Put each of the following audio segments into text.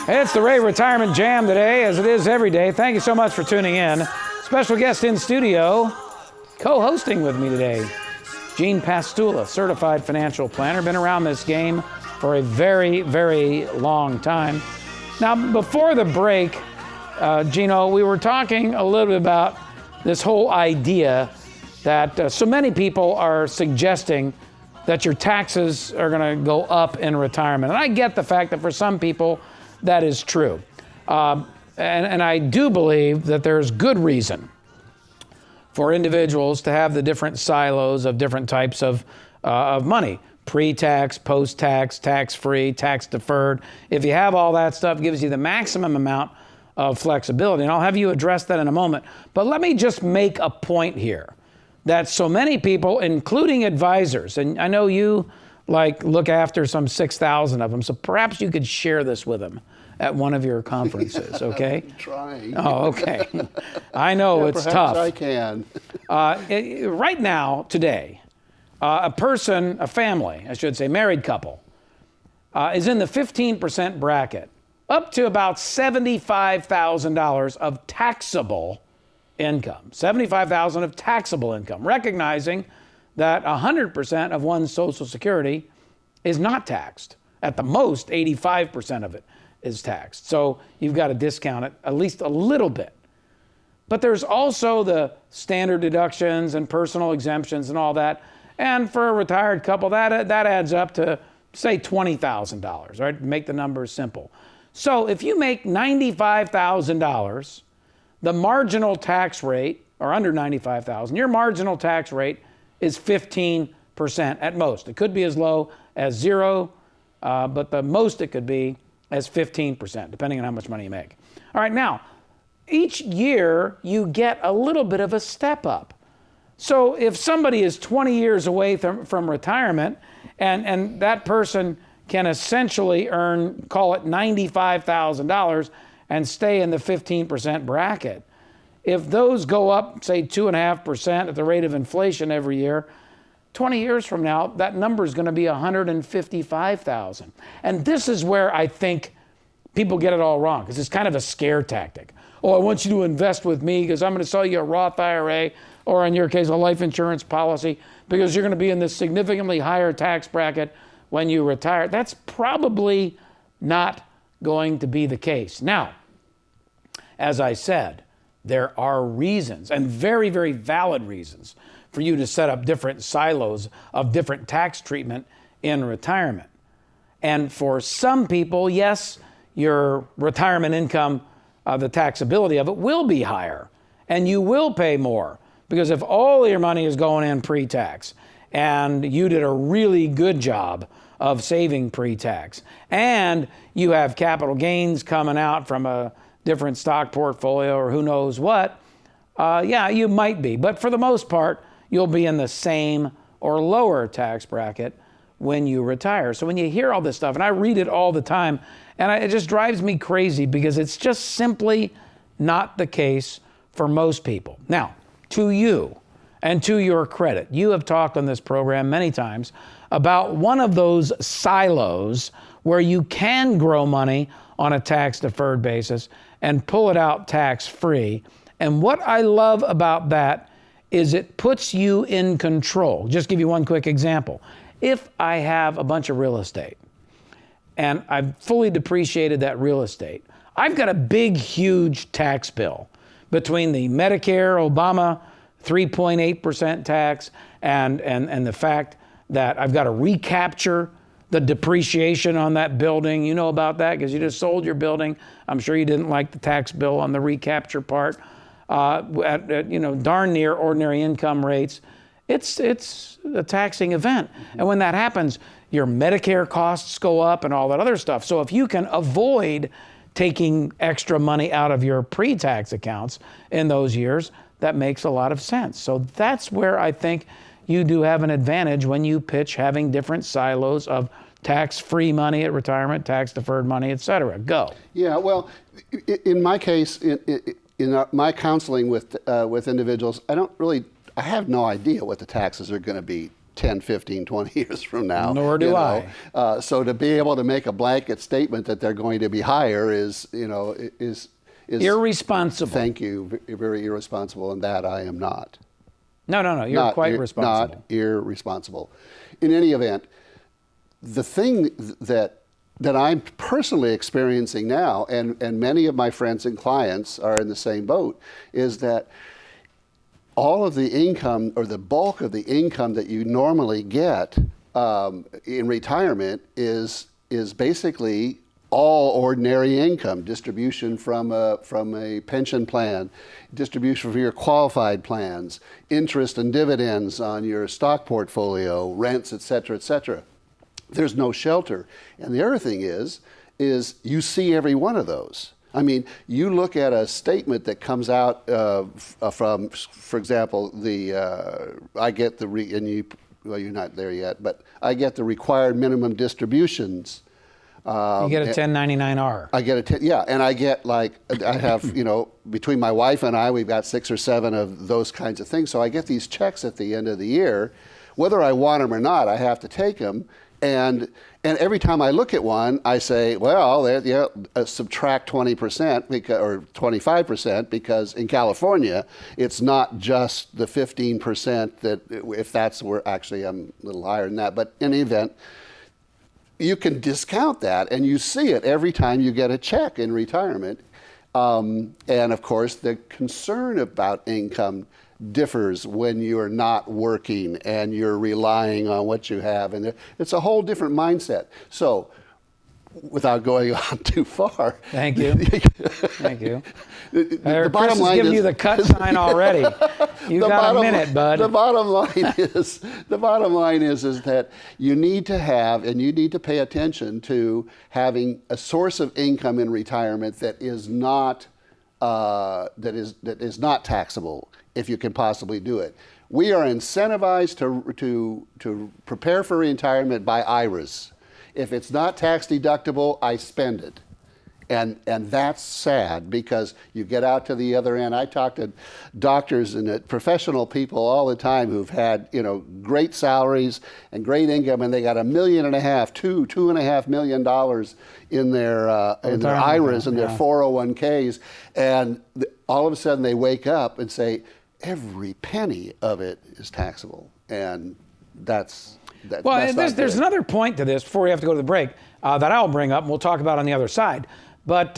Hey, it's the Ray Retirement Jam today, as it is every day. Thank you so much for tuning in. Special guest in studio, co-hosting with me today, Gene Pastula, certified financial planner, been around this game for a very, very long time. Now, before the break, Gino, we were talking a little bit about this whole idea that so many people are suggesting that your taxes are going to go up in retirement. And I get the fact that for some people, that is true. And I do believe that there's good reason for individuals to have the different silos of different types of money. Pre-tax, post-tax, tax-free, tax-deferred. If you have all that stuff, it gives you the maximum amount of flexibility. And I'll have you address that in a moment. But let me just make a point here that so many people, including advisors, and I know you look after some 6,000 of them, so perhaps you could share this with them at one of your conferences, okay? I'm trying. Oh, okay. I know it's tough. I can. Right now, today, a family, I should say, married couple, is in the 15% bracket, up to about $75,000 of taxable income. $75,000 of taxable income, recognizing that 100% of one's Social Security is not taxed. At the most, 85% of it is taxed. So you've got to discount it at least a little bit. But there's also the standard deductions and personal exemptions and all that. And for a retired couple, that adds up to, say, $20,000, right? Make the numbers simple. So if you make $95,000, the marginal tax rate, or under $95,000, your marginal tax rate is 15% at most. It could be as low as 0, but the most it could be as 15%, depending on how much money you make. All right, now, each year you get a little bit of a step up. So if somebody is 20 years away from retirement, and that person can essentially earn, call it $95,000, and stay in the 15% bracket, if those go up, say, 2.5% at the rate of inflation every year, 20 years from now, that number is going to be $155,000. And this is where I think people get it all wrong, because it's kind of a scare tactic. Oh, I want you to invest with me because I'm going to sell you a Roth IRA, or in your case, a life insurance policy, because you're going to be in this significantly higher tax bracket when you retire. That's probably not going to be the case. Now, as I said, there are reasons, and very, very valid reasons, for you to set up different silos of different tax treatment in retirement. And for some people, yes, your retirement income, the taxability of it will be higher, and you will pay more, because if all your money is going in pre-tax, and you did a really good job of saving pre-tax, and you have capital gains coming out from a different stock portfolio or who knows what, yeah, you might be. But for the most part, you'll be in the same or lower tax bracket when you retire. So when you hear all this stuff, and I read it all the time, and it just drives me crazy because it's just simply not the case for most people. Now, to you and to your credit, you have talked on this program many times about one of those silos where you can grow money on a tax-deferred basis and pull it out tax-free. And what I love about that is it puts you in control. Just give you one quick example. If I have a bunch of real estate and I've fully depreciated that real estate, I've got a big, huge tax bill between the Medicare, Obama 3.8% tax and the fact that I've got to recapture the depreciation on that building. You know about that because you just sold your building. I'm sure you didn't like the tax bill on the recapture part. At darn near ordinary income rates, it's a taxing event. And when that happens, your Medicare costs go up and all that other stuff. So if you can avoid taking extra money out of your pre-tax accounts in those years, that makes a lot of sense. So that's where I think you do have an advantage when you pitch having different silos of tax-free money at retirement, tax-deferred money, et cetera. Go. Yeah, well, in my case, in my counseling with individuals, I have no idea what the taxes are going to be 10, 15, 20 years from now. Nor do I. So to be able to make a blanket statement that they're going to be higher is irresponsible. Thank you. Very irresponsible, and that I am not. No. You're quite responsible. Not irresponsible. In any event, the thing that I'm personally experiencing now, and many of my friends and clients are in the same boat, is that all of the income, or the bulk of the income that you normally get in retirement is basically all ordinary income, distribution from a pension plan, distribution from your qualified plans, interest and dividends on your stock portfolio, rents, et cetera, et cetera. There's no shelter. And the other thing is you see every one of those. I mean, you look at a statement that comes out from, for example, I get you're not there yet, but I get the required minimum distributions. You get a 1099-R. I get and I get I have, between my wife and I, we've got 6 or 7 of those kinds of things. So I get these checks at the end of the year. Whether I want them or not, I have to take them. And every time I look at one, I say, well, subtract 20% or 25%, because in California, it's not just the 15% that, if that's where, actually I'm a little higher than that, but in any event, you can discount that, and you see it every time you get a check in retirement. And of course, the concern about income differs when you're not working and you're relying on what you have, and it's a whole different mindset. So, without going on too far. Thank you. Thank you. The bottom line giving is, you the cut sign already. You got a minute, bud. The bottom line is that you need to have, and you need to pay attention to having a source of income in retirement that is not taxable, if you can possibly do it. We are incentivized to prepare for retirement by IRAs. If it's not tax deductible, I spend it. And that's sad, because you get out to the other end. I talk to doctors and professional people all the time who've had, great salaries and great income, and they got $1.5 million, $2.5 million in their IRAs and their 401ks, and all of a sudden they wake up and say every penny of it is taxable, and that's there's another point to this before we have to go to the break that I'll bring up and we'll talk about on the other side. But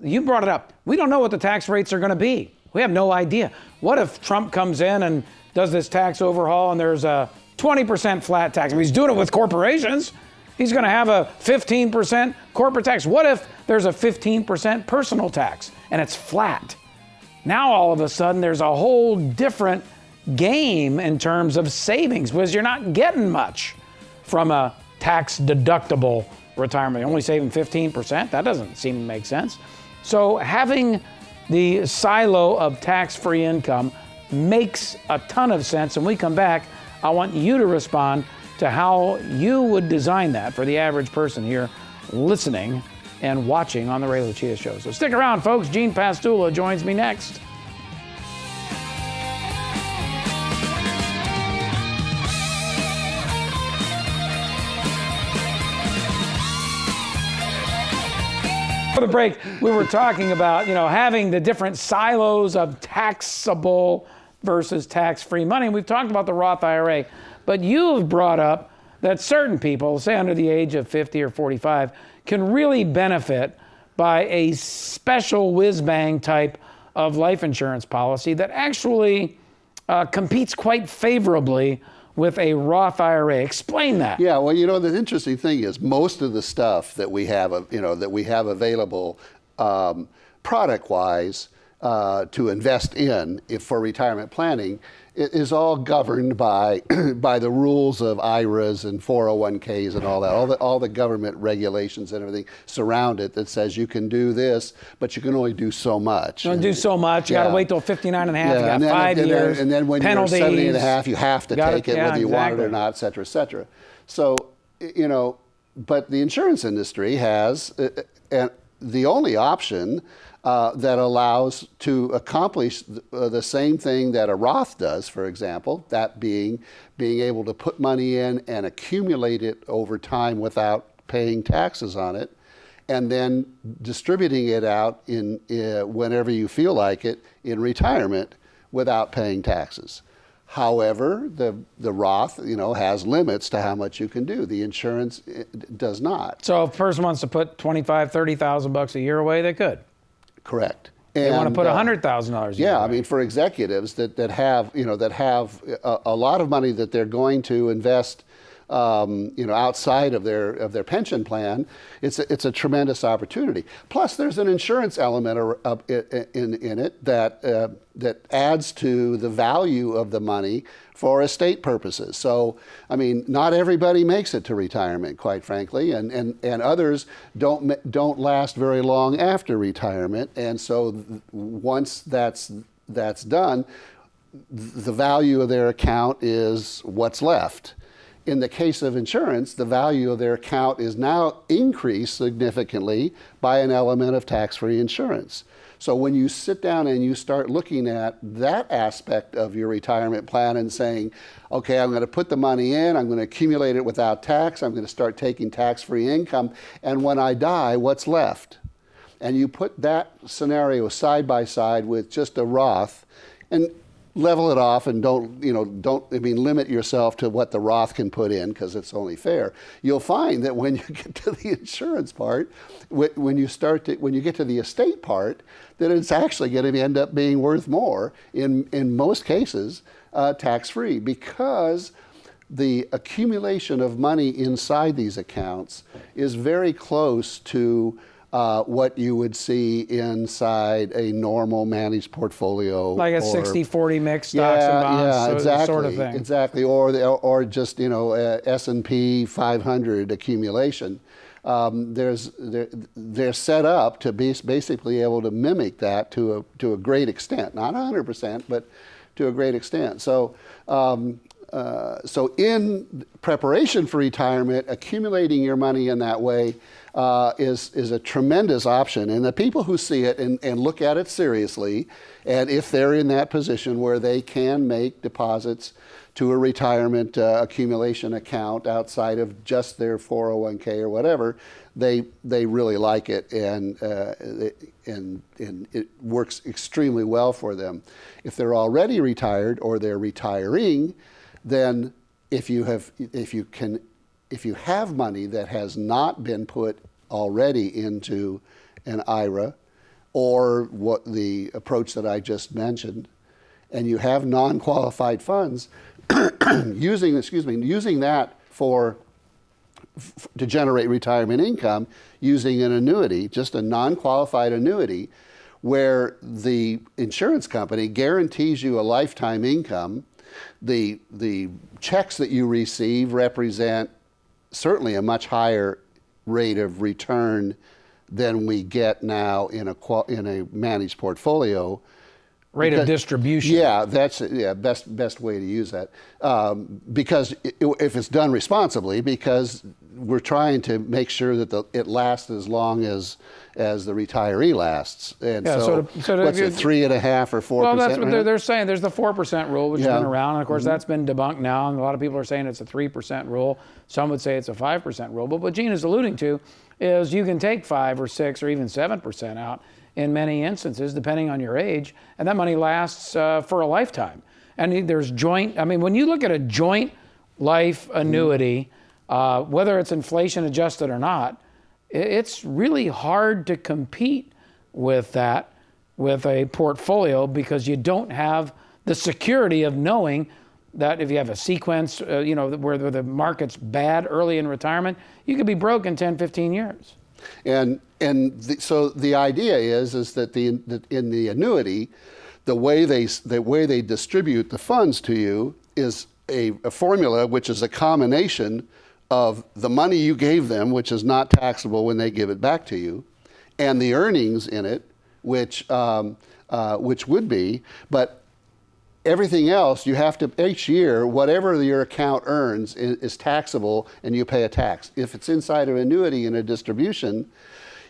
you brought it up. We don't know what the tax rates are going to be. We have no idea. What if Trump comes in and does this tax overhaul and there's a 20% flat tax? I mean, he's doing it with corporations. He's going to have a 15% corporate tax. What if there's a 15% personal tax and it's flat? Now all of a sudden there's a whole different game in terms of savings, because you're not getting much from a tax deductible retirement. You're only saving 15%. That doesn't seem to make sense. So having the silo of tax-free income makes a ton of sense. When we come back, I want you to respond to how you would design that for the average person here listening and watching on the Ray Lucia Show. So stick around, folks. Gene Pastula joins me next. For the break, we were talking about, having the different silos of taxable versus tax-free money. And we've talked about the Roth IRA, but you've brought up that certain people, say under the age of 50 or 45, can really benefit by a special whiz-bang type of life insurance policy that actually competes quite favorably with a Roth IRA. Explain that. Yeah, well, the interesting thing is most of the stuff that we have, available product-wise to invest in for retirement planning, it is all governed by the rules of IRAs and 401ks and all that, all the government regulations and everything surround it that says you can do this, but you can only do so much. You can do so much. You got to wait till 59 and a half. You got 5 years. And then when penalties, you're 70 and a half, you have to take it whether you want it or not, et cetera, et cetera. So, but the insurance industry has, and the only option that allows to accomplish the same thing that a Roth does, for example, that being able to put money in and accumulate it over time without paying taxes on it, and then distributing it out in whenever you feel like it in retirement without paying taxes. However, the Roth, has limits to how much you can do. The insurance does not. So if a person wants to put $25,000, $30,000 a year away, they could. Correct. They want to put $100,000 a year. Yeah, away. I mean, for executives that have a lot of money that they're going to invest, outside of their pension plan, it's a tremendous opportunity. Plus, there's an insurance element in it that adds to the value of the money for estate purposes. So, I mean, not everybody makes it to retirement, quite frankly, and others don't last very long after retirement. And so, once that's done, the value of their account is what's left. In the case of insurance, the value of their account is now increased significantly by an element of tax-free insurance. So when you sit down and you start looking at that aspect of your retirement plan and saying, okay, I'm going to put the money in, I'm going to accumulate it without tax, I'm going to start taking tax-free income, and when I die, what's left? And you put that scenario side by side with just a Roth, and level it off and don't limit yourself to what the Roth can put in, because it's only fair. You'll find that when you get to the insurance part, when you get to the estate part, that it's actually going to end up being worth more in most cases, tax-free, because the accumulation of money inside these accounts is very close to what you would see inside a normal managed portfolio, like a 60-40 mix, stocks and bonds, exactly, sort of thing. Exactly, or just S&P 500 accumulation. They're set up to be basically able to mimic that to a great extent, not 100%, but to a great extent. So. So in preparation for retirement, accumulating your money in that way is a tremendous option. And the people who see it and look at it seriously, and if they're in that position where they can make deposits to a retirement accumulation account outside of just their 401k or whatever, they really like it, and it works extremely well for them. If they're already retired or they're retiring, then if you have money that has not been put already into an IRA or what the approach that I just mentioned, and you have non-qualified funds, using that to generate retirement income, using an annuity, just a non-qualified annuity, where the insurance company guarantees you a lifetime income. The checks that you receive represent certainly a much higher rate of return than we get now in a managed portfolio. Rate of distribution. Yeah, that's best way to use that. Because if it's done responsibly, because we're trying to make sure that it lasts as long as the retiree lasts. And so what's it, 3.5% or 4%? Well, that's what they're saying. There's the 4% rule, which has been around. And of course, that's been debunked now. And a lot of people are saying it's a 3% rule. Some would say it's a 5% rule. But what Gene is alluding to is you can take 5 or 6 or even 7% out in many instances, depending on your age, and that money lasts for a lifetime. And there's when you look at a joint life annuity, whether it's inflation adjusted or not, it's really hard to compete with that with a portfolio, because you don't have the security of knowing that if you have a sequence, where the market's bad early in retirement, you could be broke in 10, 15 years. So the idea is that in the annuity, the way they distribute the funds to you is a formula which is a combination of the money you gave them, which is not taxable when they give it back to you, and the earnings in it, which would be, but everything else you have to, each year, whatever your account earns is taxable, and you pay a tax. If it's inside of an annuity in a distribution,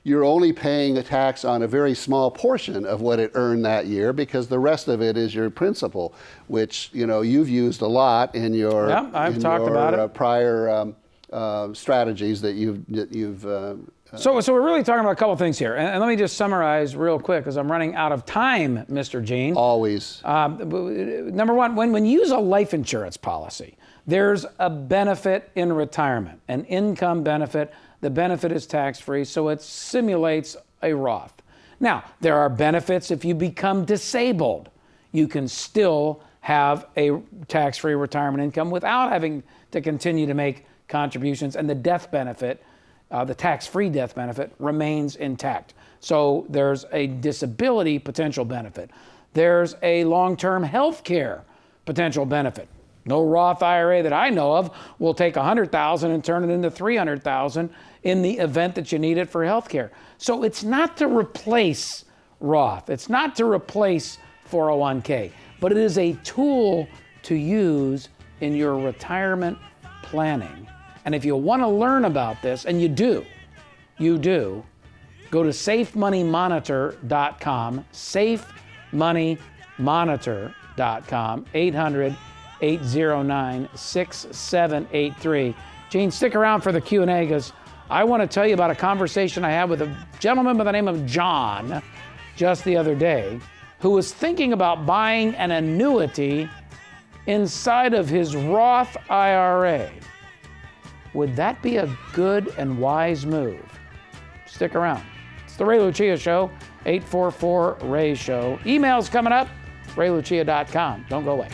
you're only paying a tax on a very small portion of what it earned that year, because the rest of it is your principal, which you've used a lot in your I've talked about it. Prior strategies that you've. So we're really talking about a couple things here, and let me just summarize real quick because I'm running out of time, Mr. Gene. Always. Number one, when you use a life insurance policy, there's a benefit in retirement, an income benefit. The benefit is tax-free, so it simulates a Roth. Now, there are benefits if you become disabled. You can still have a tax-free retirement income without having to continue to make contributions, and the death benefit, the tax-free death benefit, remains intact. So there's a disability potential benefit. There's a long-term health care potential benefit. No Roth IRA that I know of will take $100,000 and turn it into $300,000 in the event that you need it for health care. So it's not to replace Roth. It's not to replace 401k, but it is a tool to use in your retirement planning. And if you want to learn about this, and you do, go to safemoneymonitor.com, safemoneymonitor.com, 800-809-6783. Gene, stick around for the Q&A because I want to tell you about a conversation I had with a gentleman by the name of John just the other day who was thinking about buying an annuity inside of his Roth IRA. Would that be a good and wise move? Stick around. It's the Ray Lucia Show, 844-RAY-SHOW. Emails coming up, raylucia.com. Don't go away.